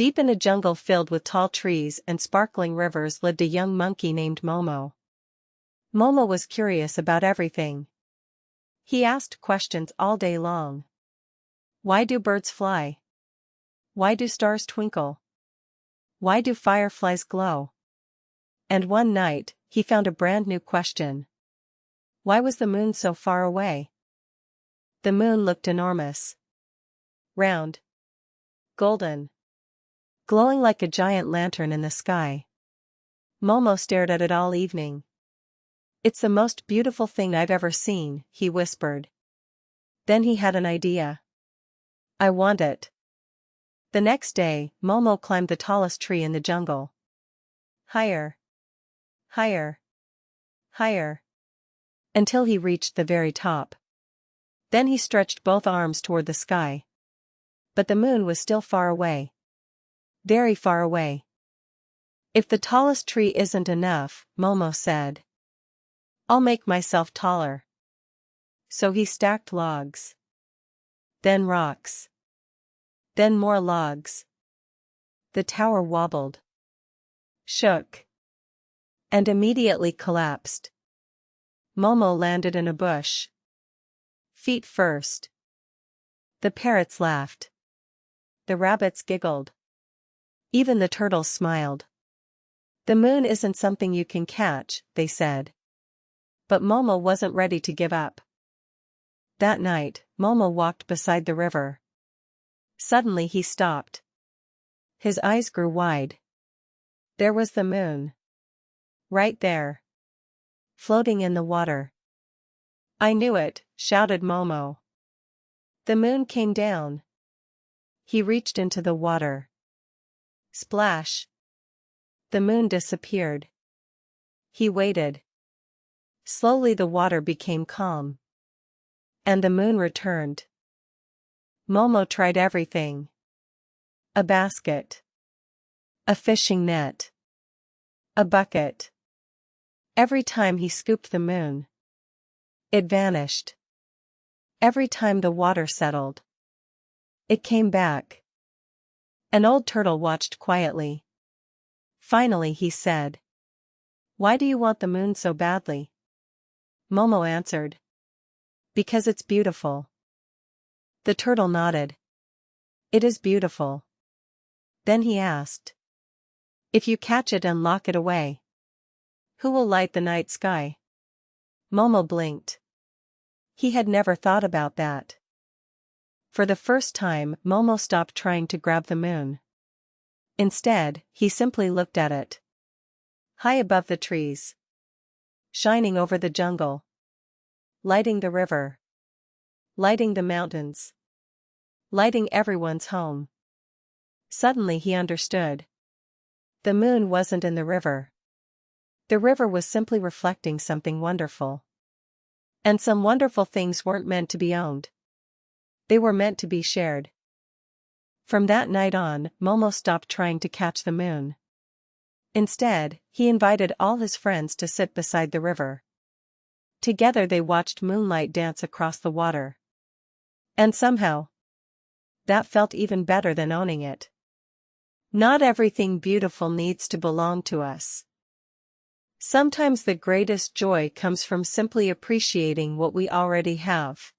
Deep in a jungle filled with tall trees and sparkling rivers lived a young monkey named Momo. Momo was curious about everything. He asked questions all day long. Why do birds fly? Why do stars twinkle? Why do fireflies glow? And one night, he found a brand new question. Why was the moon so far away? The moon looked enormous. Round. Golden. Glowing like a giant lantern in the sky. Momo stared at it all evening. It's the most beautiful thing I've ever seen, he whispered. Then he had an idea. I want it. The next day, Momo climbed the tallest tree in the jungle. Higher. Higher. Higher. Until he reached the very top. Then he stretched both arms toward the sky. But the moon was still far away. Very far away. If the tallest tree isn't enough, Momo said, I'll make myself taller. So he stacked logs. Then rocks. Then more logs. The tower wobbled. Shook. And immediately collapsed. Momo landed in a bush. Feet first. The parrots laughed. The rabbits giggled. Even the turtles smiled. The moon isn't something you can catch, they said. But Momo wasn't ready to give up. That night, Momo walked beside the river. Suddenly he stopped. His eyes grew wide. There was the moon. Right there. Floating in the water. I knew it, shouted Momo. The moon came down. He reached into the water. Splash. The moon disappeared. He waited. Slowly the water became calm. And the moon returned. Momo tried everything. A basket. A fishing net. A bucket. Every time he scooped the moon, it vanished. Every time the water settled, it came back. An old turtle watched quietly. Finally he said, Why do you want the moon so badly? Momo answered, Because it's beautiful. The turtle nodded. It is beautiful. Then he asked, If you catch it and lock it away, who will light the night sky? Momo blinked. He had never thought about that. For the first time, Momo stopped trying to grab the moon. Instead, he simply looked at it. High above the trees. Shining over the jungle. Lighting the river. Lighting the mountains. Lighting everyone's home. Suddenly he understood. The moon wasn't in the river. The river was simply reflecting something wonderful. And some wonderful things weren't meant to be owned. They were meant to be shared. From that night on, Momo stopped trying to catch the moon. Instead, he invited all his friends to sit beside the river. Together they watched moonlight dance across the water. And somehow, that felt even better than owning it. Not everything beautiful needs to belong to us. Sometimes the greatest joy comes from simply appreciating what we already have.